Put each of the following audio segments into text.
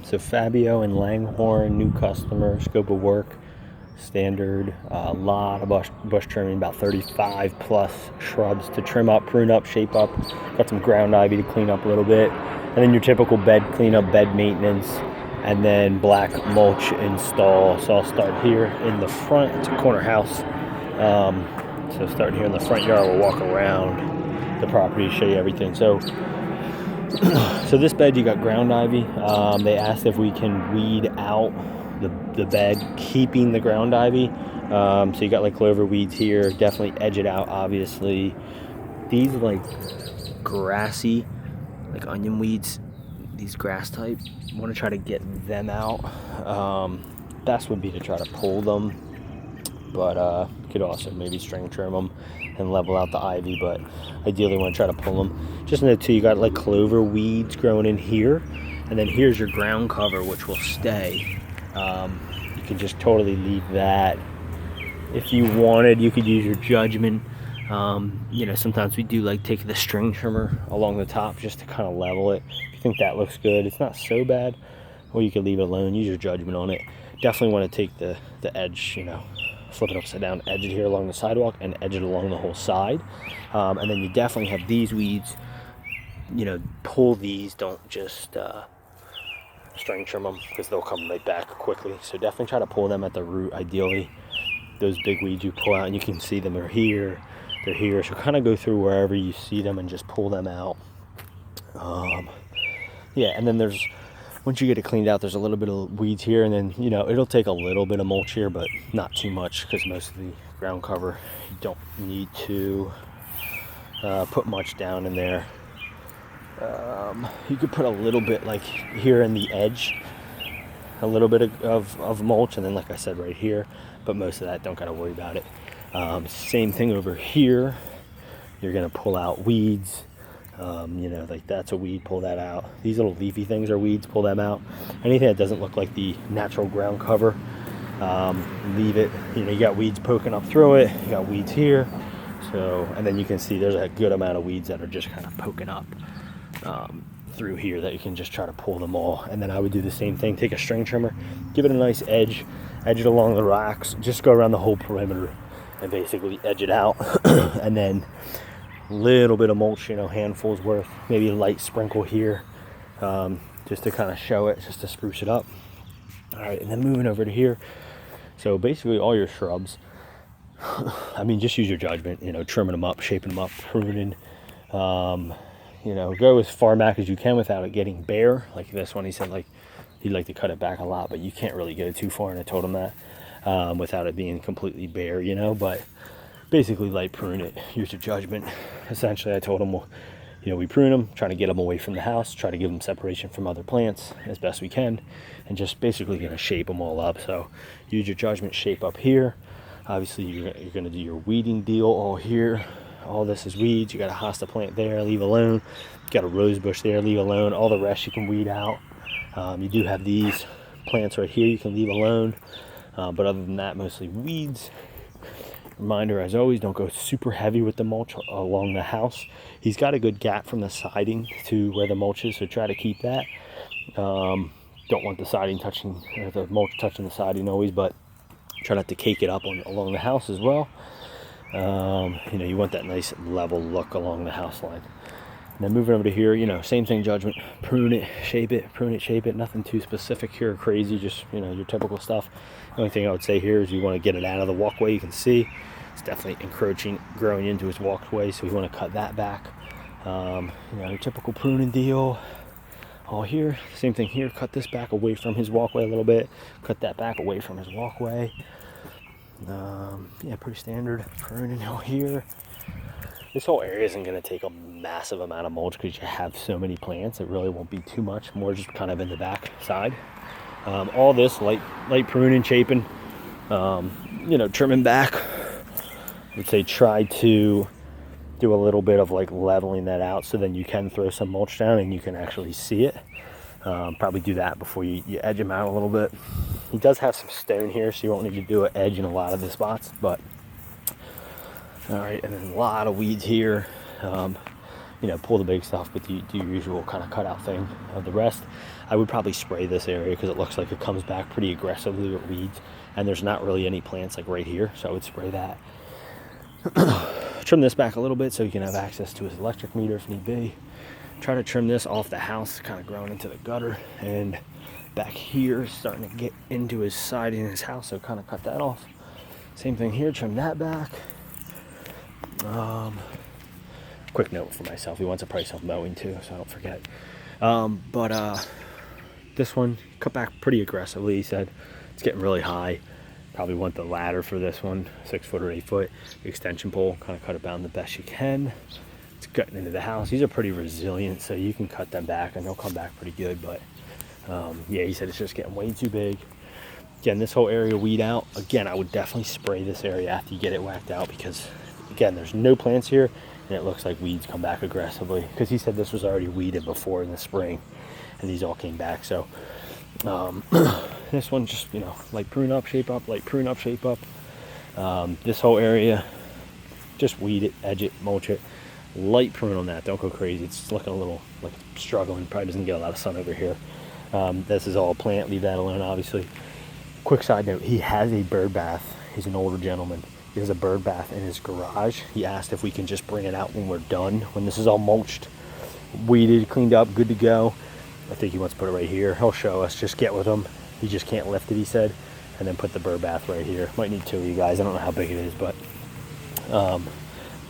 So Fabio and Langhorne, new customer, scope of work, standard, a lot of bush trimming, about 35 plus shrubs to trim up, prune up, shape up. Got some ground ivy to clean up a little bit. And then your typical bed cleanup, bed maintenance, and then black mulch install. So I'll start here in the front. It's a corner house. So starting here in the front yard, we'll walk around the property to show you everything. So this bed, you got ground ivy. They asked if we can weed out the bed, keeping the ground ivy. So you got like clover weeds here. Definitely edge it out, obviously. These like grassy, like onion weeds, these grass type, want to try to get them out. Best would be to try to pull them, but could also maybe string trim them and level out the ivy, but ideally want to try to pull them. Just note too, you got like clover weeds growing in here, and then here's your ground cover, which will stay. You can just totally leave that. If you wanted, you could use your judgment. Sometimes we do like take the string trimmer along the top just to kind of level it. If you think that looks good, it's not so bad, or you could leave it alone. Use your judgment on it. Definitely want to take the edge, flip it upside down, edge it here along the sidewalk, and edge it along the whole side. And then you definitely have these weeds. Pull these. Don't just string trim them, because they'll come right back quickly. So definitely try to pull them at the root, ideally. Those big weeds you pull out, and you can see them are here. They're here. So kind of go through wherever you see them and just pull them out. And then once you get it cleaned out, there's a little bit of weeds here, and then it'll take a little bit of mulch here, but not too much, because most of the ground cover, you don't need to put much down in there. You could put a little bit like here in the edge, a little bit of mulch, and then like I said right here, but most of that, don't gotta worry about it. Same thing over here. You're gonna pull out weeds. Like that's a weed, pull that out. These little leafy things are weeds, pull them out. Anything that doesn't look like the natural ground cover, leave it. You got weeds poking up through it, you got weeds here. And then you can see there's a good amount of weeds that are just kind of poking up through here, that you can just try to pull them all. And then I would do the same thing, take a string trimmer, give it a nice edge it along the rocks, just go around the whole perimeter and basically edge it out. And then little bit of mulch, handfuls worth, maybe a light sprinkle here, just to kind of show it, just to spruce it up. All right, and then moving over to here. So basically all your shrubs, just use your judgment, trimming them up, shaping them up, pruning, go as far back as you can without it getting bare. Like this one, he said like he'd like to cut it back a lot, but you can't really go too far, and I told him that, without it being completely bare, but basically light prune it, use your judgment. Essentially I told him, we prune them, trying to get them away from the house, try to give them separation from other plants as best we can, and just basically gonna shape them all up. So use your judgment, shape up here. Obviously you're gonna do your weeding deal all here. All this is weeds. You got a hosta plant there, leave alone. You got a rose bush there, leave alone. All the rest you can weed out. You do have these plants right here you can leave alone, but other than that, mostly weeds. Reminder, as always, don't go super heavy with the mulch along the house. He's got a good gap from the siding to where the mulch is, so try to keep that. Don't want the siding touching, the mulch touching the siding always, but try not to cake it up along the house as well. You want that nice level look along the house line. And then moving over to here, same thing, judgment, prune it, shape it, nothing too specific here or crazy, just, your typical stuff. The only thing I would say here is you want to get it out of the walkway. You can see it's definitely encroaching, growing into his walkway, so we want to cut that back. Your typical pruning deal. All here, same thing here, cut this back away from his walkway a little bit, cut that back away from his walkway. Pretty standard pruning out here. This whole area isn't going to take a massive amount of mulch because you have so many plants. It really won't be too much, more just kind of in the back side. All this light pruning, shaping, trimming back. I would say try to do a little bit of like leveling that out, so then you can throw some mulch down and you can actually see it. Probably do that before you edge them out a little bit. He does have some stone here, so you won't need to do an edge in a lot of the spots, but all right. And then a lot of weeds here. you know, pull the big stuff, but do your usual kind of cutout thing of the rest. I would probably spray this area because it looks like it comes back pretty aggressively with weeds, and there's not really any plants like right here, so I would spray that. Trim this back a little bit so you can have access to his electric meter if need be. Try to trim this off the house, kind of growing into the gutter, and back here starting to get into his siding in his house, so kind of cut that off. Same thing here, trim that back. Quick note for myself, he wants a price of mowing too, so I don't forget. This one cut back pretty aggressively. He said it's getting really high. Probably want the ladder for this one, 6 foot or 8 foot extension pole. Kind of cut it down the best you can. It's cutting into the house. These are pretty resilient, so you can cut them back and they'll come back pretty good. But yeah, he said it's just getting way too big. Again, this whole area weed out. Again, I would definitely spray this area after you get it whacked out, because again, there's no plants here and it looks like weeds come back aggressively, because he said this was already weeded before in the spring and these all came back. So this one just, you know, light prune up, shape up, light prune up, shape up. This whole area, just weed it, edge it, mulch it, light prune on that. Don't go crazy. It's looking a little like struggling. Probably doesn't get a lot of sun over here. This is all plant. Leave that alone, obviously. Quick side note, he has a bird bath. He's an older gentleman. He has a bird bath in his garage. He asked if we can just bring it out when we're done, when this is all mulched, weeded, cleaned up, good to go. I think he wants to put it right here. He'll show us. Just get with him. He just can't lift it, he said. And then put the bird bath right here. Might need 2 of you guys. I don't know how big it is, but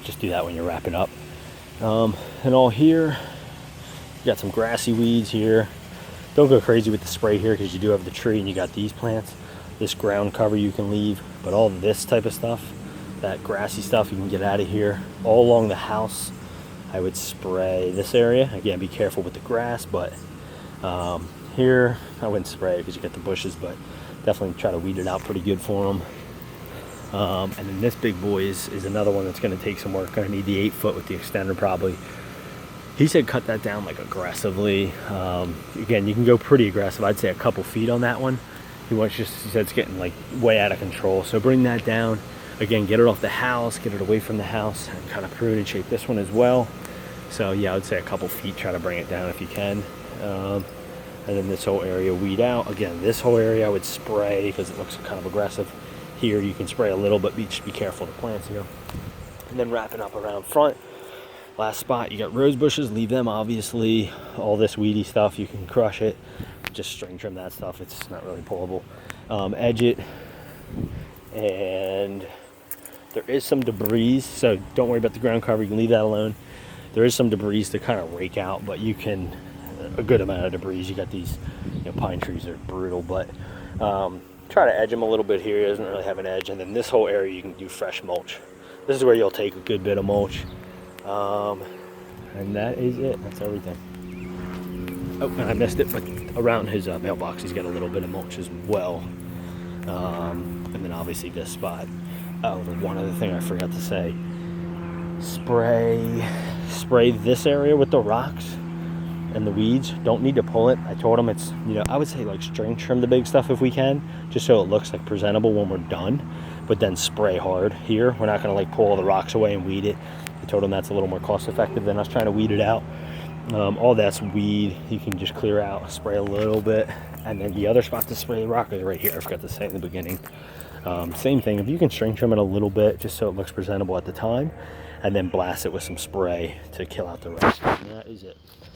just do that when you're wrapping up. And all here, you got some grassy weeds here. Don't go crazy with the spray here, because you do have the tree and you got these plants. This ground cover you can leave, but all this type of stuff, that grassy stuff, you can get out of here. All along the house, I would spray this area. Again, be careful with the grass, but here I wouldn't spray because you get the bushes, but definitely try to weed it out pretty good for them. And then this big boy is another one that's going to take some work. Going to need the 8 foot with the extender probably. He said cut that down like aggressively. Again, you can go pretty aggressive. I'd say a couple feet on that one. He said it's getting like way out of control. So bring that down. Again, get it off the house, get it away from the house, and kind of prune and shape this one as well. So yeah, I would say a couple feet, try to bring it down if you can. And then this whole area weed out. Again, this whole area I would spray because it looks kind of aggressive. Here you can spray a little, but just be careful of the plants here. And then wrapping up around front. Last spot, you got rose bushes, leave them obviously. All this weedy stuff, you can crush it. Just string trim that stuff, it's not really pullable. Edge it, and there is some debris, so don't worry about the ground cover, you can leave that alone. There is some debris to kind of rake out, but you can, a good amount of debris. You got these, you know, pine trees are brutal, but try to edge them a little bit here. It doesn't really have an edge. And then this whole area you can do fresh mulch. This is where you'll take a good bit of mulch. And that is it. That's everything. Oh, and I missed it, but around his mailbox, he's got a little bit of mulch as well. And then obviously this spot. Oh, the one other thing I forgot to say. Spray this area with the rocks and the weeds. Don't need to pull it. I told him it's, you know, I would say like string trim the big stuff if we can, just so it looks like presentable when we're done, but then spray hard here. We're not going to like pull all the rocks away and weed it. I told him that's a little more cost effective than us trying to weed it out. All that's weed you can just clear out, spray a little bit, and then the other spot to spray the rock is right here. I forgot to say in the beginning. Same thing, if you can string trim it a little bit just so it looks presentable at the time, and then blast it with some spray to kill out the rest. And that is it.